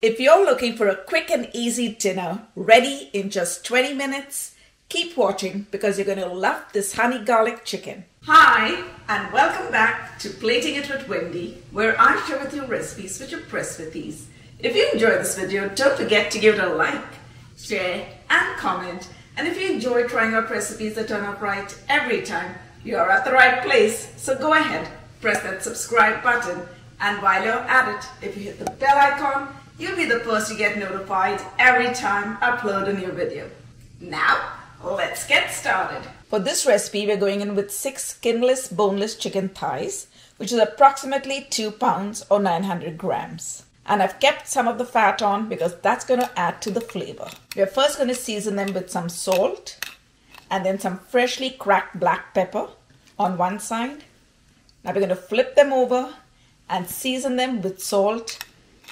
If you're looking for a quick and easy dinner ready in just 20 minutes, keep watching because you're going to love this honey garlic chicken. Hi and welcome back to Plating It with Wendy, where I share with you recipes which impress with ease. If you enjoyed this video, don't forget to give it a like, share and comment. And if you enjoy trying out recipes that turn out right every time, you're at the right place. So go ahead, press that subscribe button, and while you're at it, if you hit the bell icon, you'll be the first to get notified every time I upload a new video. Now, let's get started. For this recipe, we're going in with 6 skinless, boneless chicken thighs, which is approximately 2 pounds or 900 grams. And I've kept some of the fat on because that's going to add to the flavor. We're first going to season them with some salt and then some freshly cracked black pepper on one side. Now we're going to flip them over and season them with salt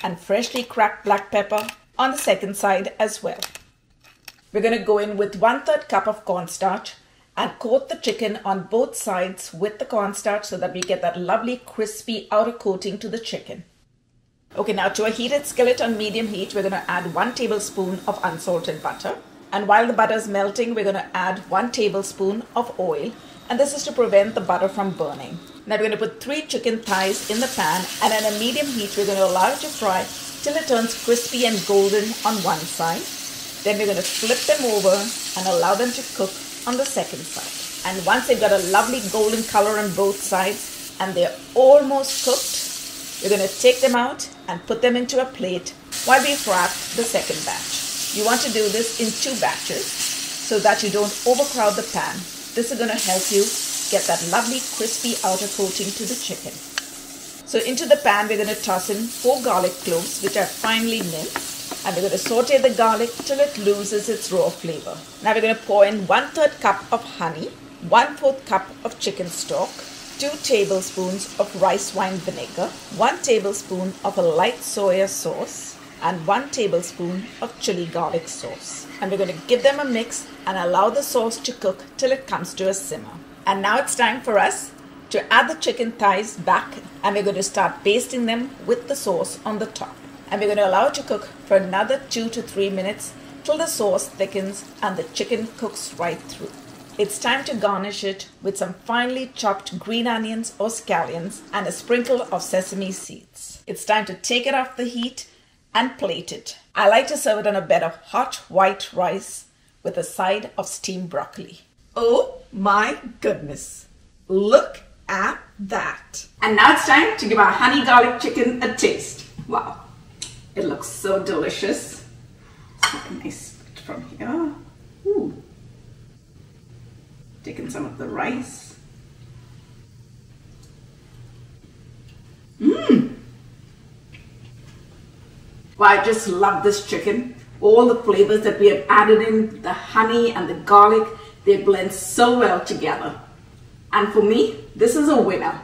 and freshly cracked black pepper on the second side as well. We're going to go in with 1/3 cup of cornstarch and coat the chicken on both sides with the cornstarch so that we get that lovely crispy outer coating to the chicken. Okay, now to a heated skillet on medium heat, we're going to add 1 tablespoon of unsalted butter. And while the butter is melting, we're going to add 1 tablespoon of oil. And this is to prevent the butter from burning. Now we're going to put 3 chicken thighs in the pan, and at a medium heat we're going to allow it to fry till it turns crispy and golden on one side. Then we're going to flip them over and allow them to cook on the second side. And once they've got a lovely golden color on both sides and they're almost cooked, we're going to take them out and put them into a plate while we fry the second batch. You want to do this in 2 batches so that you don't overcrowd the pan. This is going to help you get that lovely crispy outer coating to the chicken. So into the pan we're going to toss in 4 garlic cloves which are finely minced, and we're going to saute the garlic till it loses its raw flavor. Now we're going to pour in 1/3 cup of honey, 1/4 cup of chicken stock, 2 tablespoons of rice wine vinegar, 1 tablespoon of a light soy sauce, and 1 tablespoon of chili garlic sauce. And we're going to give them a mix and allow the sauce to cook till it comes to a simmer. And now it's time for us to add the chicken thighs back, and we're going to start basting them with the sauce on the top. And we're going to allow it to cook for another 2 to 3 minutes till the sauce thickens and the chicken cooks right through. It's time to garnish it with some finely chopped green onions or scallions and a sprinkle of sesame seeds. It's time to take it off the heat and plate it. I like to serve it on a bed of hot white rice with a side of steamed broccoli. Oh my goodness, look at that. And now it's time to give our honey garlic chicken a taste. Wow, it looks so delicious. Let's take a nice bit from here. Ooh. Taking some of the rice. Wow, I just love this chicken. All the flavors that we have added in, the honey and the garlic, they blend so well together. And for me, this is a winner.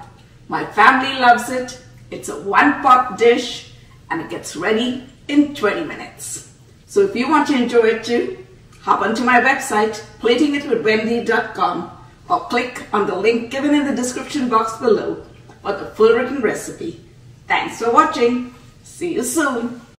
My family loves it. It's a 1-pot dish and it gets ready in 20 minutes. So if you want to enjoy it too, hop onto my website, platingitwithwendy.com, or click on the link given in the description box below for the full written recipe. Thanks for watching. See you soon.